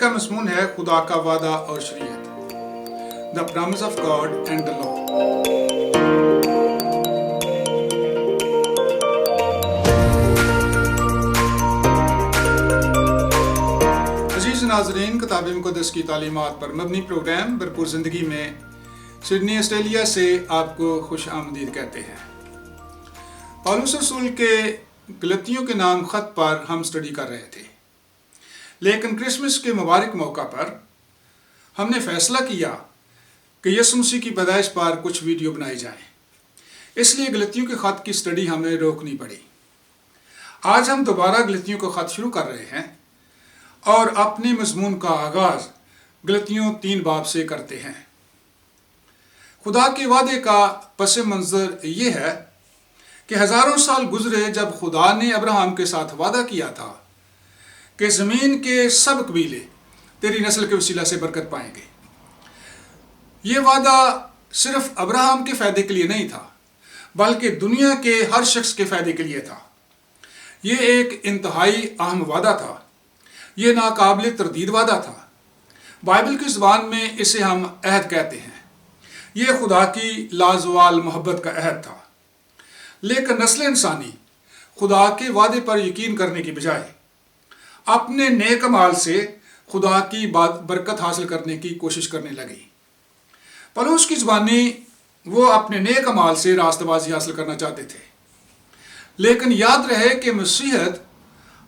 کا مضمون ہے خدا کا وعدہ اور شریعت. The promise of God and the law. عزیز ناظرین، کتاب مقدس کی تعلیمات پر مبنی پروگرام بھرپور زندگی میں سڈنی آسٹریلیا سے آپ کو خوش آمدید کہتے ہیں. پالوس رسول کے غلطیوں کے نام خط پر ہم سٹڈی کر رہے تھے، لیکن کرسمس کے مبارک موقع پر ہم نے فیصلہ کیا کہ یسوع مسیح کی پیدائش پر کچھ ویڈیو بنائی جائیں. اس لیے غلطیوں کے خط کی سٹڈی ہمیں روکنی پڑی. آج ہم دوبارہ غلطیوں کا خط شروع کر رہے ہیں اور اپنے مضمون کا آغاز غلطیوں 3 باب سے کرتے ہیں. خدا کے وعدے کا پس منظر یہ ہے کہ ہزاروں سال گزرے جب خدا نے ابراہیم کے ساتھ وعدہ کیا تھا کہ زمین کے سب قبیلے تیری نسل کے وسیلہ سے برکت پائیں گے. یہ وعدہ صرف ابراہیم کے فائدے کے لیے نہیں تھا، بلکہ دنیا کے ہر شخص کے فائدے کے لیے تھا. یہ ایک انتہائی اہم وعدہ تھا. یہ ناقابل تردید وعدہ تھا. بائبل کی زبان میں اسے ہم عہد کہتے ہیں. یہ خدا کی لازوال محبت کا عہد تھا. لیکن نسل انسانی خدا کے وعدے پر یقین کرنے کی بجائے اپنے نیک اعمال سے خدا کی برکت حاصل کرنے کی کوشش کرنے لگی. پولس کی زبانی وہ اپنے نیک اعمال سے راستہ بازی حاصل کرنا چاہتے تھے. لیکن یاد رہے کہ مسیحیت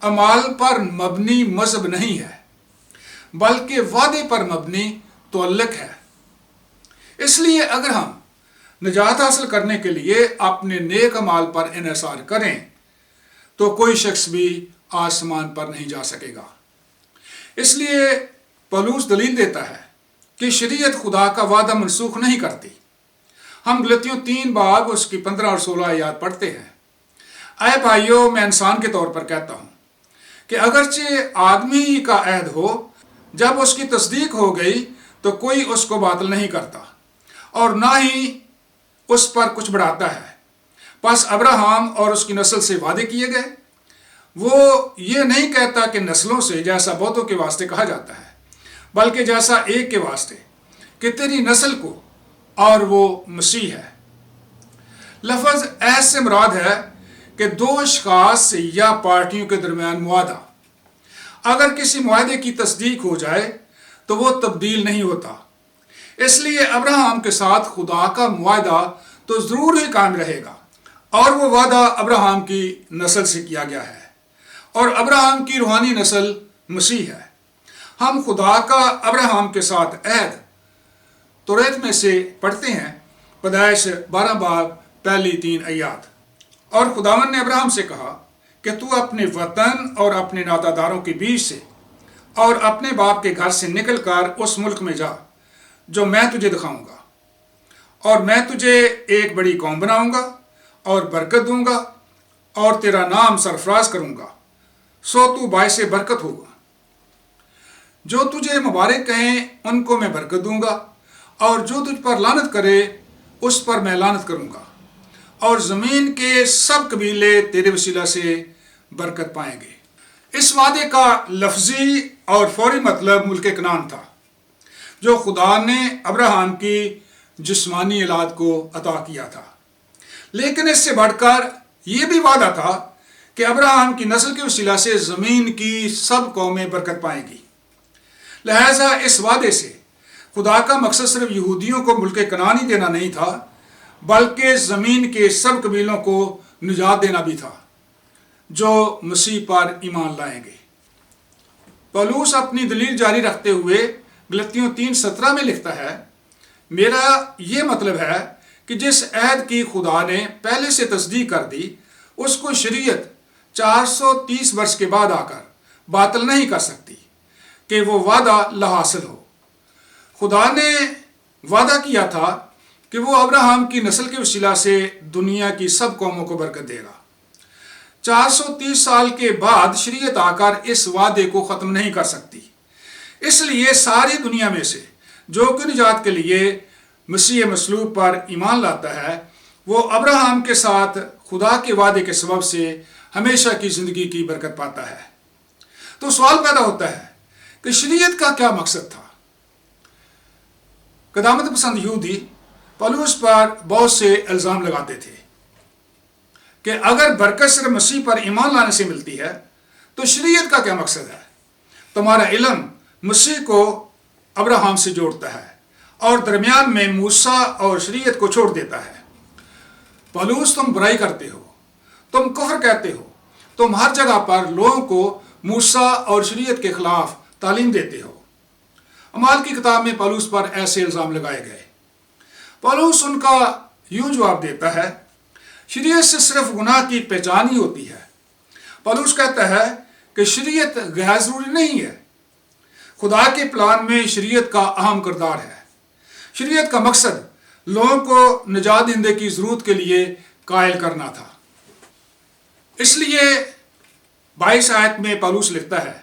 اعمال پر مبنی مذہب نہیں ہے، بلکہ وعدے پر مبنی تعلق ہے. اس لیے اگر ہم نجات حاصل کرنے کے لیے اپنے نیک اعمال پر انحصار کریں تو کوئی شخص بھی آسمان پر نہیں جا سکے گا. اس لیے پولس دلیل دیتا ہے کہ شریعت خدا کا وعدہ منسوخ نہیں کرتی. ہم غلطیوں 3 باب اس کی 15 اور 16 آیات پڑھتے ہیں. اے بھائیو، میں انسان کے طور پر کہتا ہوں کہ اگرچہ آدمی کا عہد ہو، جب اس کی تصدیق ہو گئی تو کوئی اس کو باطل نہیں کرتا اور نہ ہی اس پر کچھ بڑھاتا ہے. پس ابراہیم اور اس کی نسل سے وعدے کیے گئے. وہ یہ نہیں کہتا کہ نسلوں سے، جیسا بہتوں کے واسطے کہا جاتا ہے، بلکہ جیسا ایک کے واسطے کہ تیری نسل کو، اور وہ مسیح ہے. لفظ عہد سے مراد ہے کہ 2 اشخاص یا پارٹیوں کے درمیان معاہدہ. اگر کسی معاہدے کی تصدیق ہو جائے تو وہ تبدیل نہیں ہوتا. اس لیے ابراہیم کے ساتھ خدا کا معاہدہ تو ضرور ہی قائم رہے گا، اور وہ وعدہ ابراہیم کی نسل سے کیا گیا ہے، اور ابراہیم کی روحانی نسل مسیح ہے. ہم خدا کا ابراہیم کے ساتھ عہد توریت میں سے پڑھتے ہیں. پیدائش 12 باب پہلی 3 آیات. اور خداوند نے ابراہیم سے کہا کہ تو اپنے وطن اور اپنے نادہ داروں کے بیچ سے اور اپنے باپ کے گھر سے نکل کر اس ملک میں جا جو میں تجھے دکھاؤں گا، اور میں تجھے ایک بڑی قوم بناؤں گا اور برکت دوں گا اور تیرا نام سرفراز کروں گا، سو تو باعث برکت ہوگا. جو تجھے مبارک کہیں ان کو میں برکت دوں گا، اور جو تجھ پر لعنت کرے اس پر میں لعنت کروں گا، اور زمین کے سب قبیلے تیرے وسیلہ سے برکت پائیں گے. اس وعدے کا لفظی اور فوری مطلب ملک کنعان تھا، جو خدا نے ابراہیم کی جسمانی اولاد کو عطا کیا تھا. لیکن اس سے بڑھ کر یہ بھی وعدہ تھا کہ ابراہیم کی نسل کے وسیلہ سے زمین کی سب قومیں برکت پائیں گی. لہٰذا اس وعدے سے خدا کا مقصد صرف یہودیوں کو ملک کنعان ہی دینا نہیں تھا، بلکہ زمین کے سب قبیلوں کو نجات دینا بھی تھا جو مسیح پر ایمان لائیں گے. پولس اپنی دلیل جاری رکھتے ہوئے غلطیوں 3:17 میں لکھتا ہے، میرا یہ مطلب ہے کہ جس عہد کی خدا نے پہلے سے تصدیق کر دی، اس کو شریعت 430 برس کے بعد آ کر باطل نہیں کر سکتی کہ وہ وعدہ لاحاصل ہو. خدا نے وعدہ کیا تھا کہ وہ ابراہیم کی نسل کے وسیلہ سے دنیا کی سب قوموں کو برکت دے گا. 430 سال کے بعد شریعت آ کر اس وعدے کو ختم نہیں کر سکتی. اس لیے ساری دنیا میں سے جو کہ نجات کے لیے مسیح مصلوب پر ایمان لاتا ہے، وہ ابراہیم کے ساتھ خدا کے وعدے کے سبب سے ہمیشہ کی زندگی کی برکت پاتا ہے. تو سوال پیدا ہوتا ہے کہ شریعت کا کیا مقصد تھا۔ قدامت پسند یہودی پولس پر بہت سے الزام لگاتے تھے کہ اگر برکت صرف مسیح پر ایمان لانے سے ملتی ہے تو شریعت کا کیا مقصد ہے؟ تمہارا علم مسیح کو ابراہم سے جوڑتا ہے اور درمیان میں موسیٰ اور شریعت کو چھوڑ دیتا ہے۔ پولس تم برائی کرتے ہو، تم کفر کہتے ہو، تم ہر جگہ پر لوگوں کو موسیٰ اور شریعت کے خلاف تعلیم دیتے ہو۔ اعمال کی کتاب میں پولس پر ایسے الزام لگائے گئے۔ پولس ان کا یوں جواب دیتا ہے، شریعت سے صرف گناہ کی پہچان ہی ہوتی ہے۔ پولس کہتا ہے کہ شریعت غیر ضروری نہیں ہے۔ خدا کے پلان میں شریعت کا اہم کردار ہے۔ شریعت کا مقصد لوگوں کو نجات دہندے کی ضرورت کے لیے قائل کرنا تھا۔ اس لیے 22 آیت میں پولس لکھتا ہے،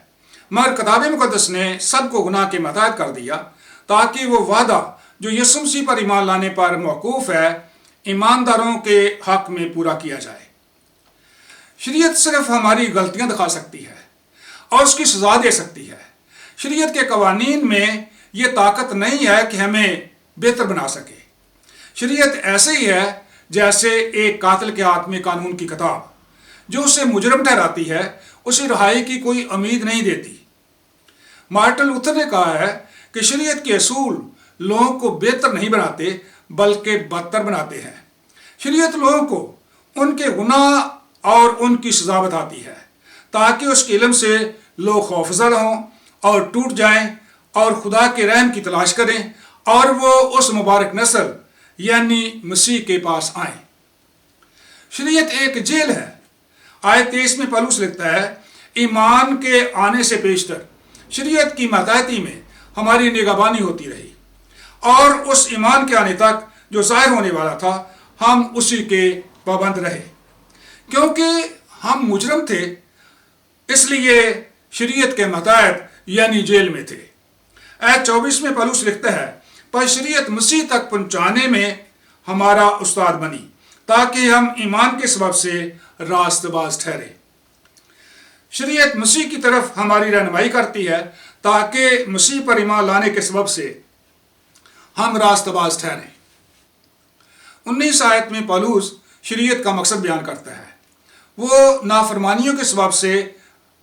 مگر کتاب مقدس نے سب کو گناہ کے محتاج کر دیا تاکہ وہ وعدہ جو یسوع مسیح پر ایمان لانے پر موقوف ہے ایمانداروں کے حق میں پورا کیا جائے۔ شریعت صرف ہماری غلطیاں دکھا سکتی ہے اور اس کی سزا دے سکتی ہے۔ شریعت کے قوانین میں یہ طاقت نہیں ہے کہ ہمیں بہتر بنا سکے۔ شریعت ایسے ہی ہے جیسے ایک قاتل کے ہاتھ میں قانون کی کتاب، جو اسے مجرم ٹھہراتی ہے، اسے رہائی کی کوئی امید نہیں دیتی۔ مارٹن لوتھر نے کہا ہے کہ شریعت کے اصول لوگوں کو بہتر نہیں بناتے بلکہ بدتر بناتے ہیں۔ شریعت لوگوں کو ان کے گناہ اور ان کی سزا بتاتی ہے تاکہ اس کے علم سے لوگ خوفزدہ ہوں اور ٹوٹ جائیں اور خدا کے رحم کی تلاش کریں اور وہ اس مبارک نسل یعنی مسیح کے پاس آئیں۔ شریعت ایک جیل ہے۔ آیت 23 میں پولس لکھتا ہے، ایمان کے آنے سے پیشتر شریعت کی ماتحتی میں ہماری نگہبانی ہوتی رہی اور اس ایمان کے آنے تک جو ظاہر ہونے والا تھا ہم اسی کے پابند رہے۔ کیونکہ ہم مجرم تھے اس لیے شریعت کے ماتحت یعنی جیل میں تھے۔ آیت 24 میں پولس لکھتا ہے، پر شریعت مسیح تک پہنچانے میں ہمارا استاد بنی تاکہ ہم ایمان کے سبب سے راست باز ٹھہرے۔ شریعت مسیح کی طرف ہماری رہنمائی کرتی ہے تاکہ مسیح پر ایمان لانے کے سبب سے ہم راست باز ٹھہریں۔ 19 آیت میں پولس شریعت کا مقصد بیان کرتا ہے۔ وہ نافرمانیوں کے سبب سے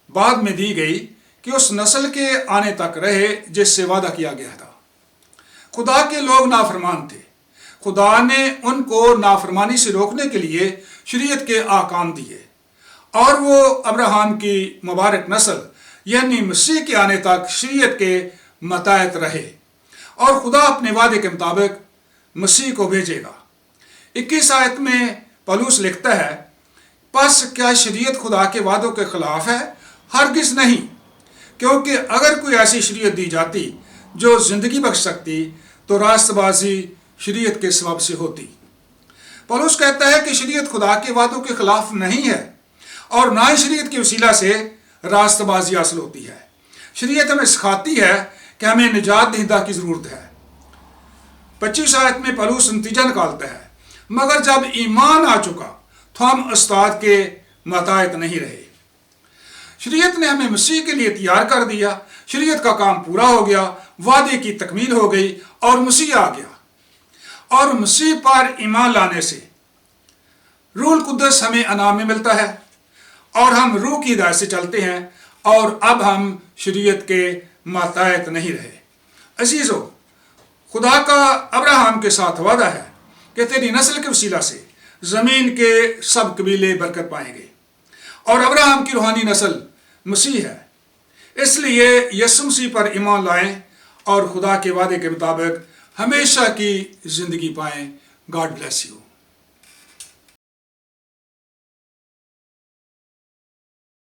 بعد میں دی گئی کہ اس نسل کے آنے تک رہے جس سے وعدہ کیا گیا تھا۔ خدا کے لوگ نافرمان تھے۔ خدا نے ان کو نافرمانی سے روکنے کے لیے شریعت کے احکام دیے اور وہ ابراہم کی مبارک نسل یعنی مسیح کے آنے تک شریعت کے ماتحت رہے اور خدا اپنے وعدے کے مطابق مسیح کو بھیجے گا۔ 21 آیت میں پولس لکھتا ہے، پس کیا شریعت خدا کے وعدوں کے خلاف ہے؟ ہرگز نہیں، کیونکہ اگر کوئی ایسی شریعت دی جاتی جو زندگی بخش سکتی تو راست بازی شریعت کے سبب سے ہوتی۔ پولس کہتا ہے کہ شریعت خدا کے وعدوں کے خلاف نہیں ہے اور نہ ہی شریعت کے وسیلہ سے راست بازی حاصل ہوتی ہے۔ شریعت ہمیں سکھاتی ہے کہ ہمیں نجات دہندہ کی ضرورت ہے۔ 25 آیت میں پولس نتیجہ نکالتا ہے، مگر جب ایمان آ چکا تو ہم استاد کے ماتحت نہیں رہے۔ شریعت نے ہمیں مسیح کے لیے تیار کر دیا، شریعت کا کام پورا ہو گیا، وعدے کی تکمیل ہو گئی اور مسیح آ گیا، اور مسیح پر ایمان لانے سے روح القدس ہمیں انعام میں ملتا ہے اور ہم روح کی ہدایت سے چلتے ہیں اور اب ہم شریعت کے ماتحت نہیں رہے۔ عزیزو، خدا کا ابراہم کے ساتھ وعدہ ہے کہ تیری نسل کے وسیلہ سے زمین کے سب قبیلے برکت پائیں گے، اور ابراہم کی روحانی نسل مسیح ہے۔ اس لیے یسوع مسیح پر ایمان لائیں اور خدا کے وعدے کے مطابق ہمیشہ کی زندگی پائیں۔ God bless you.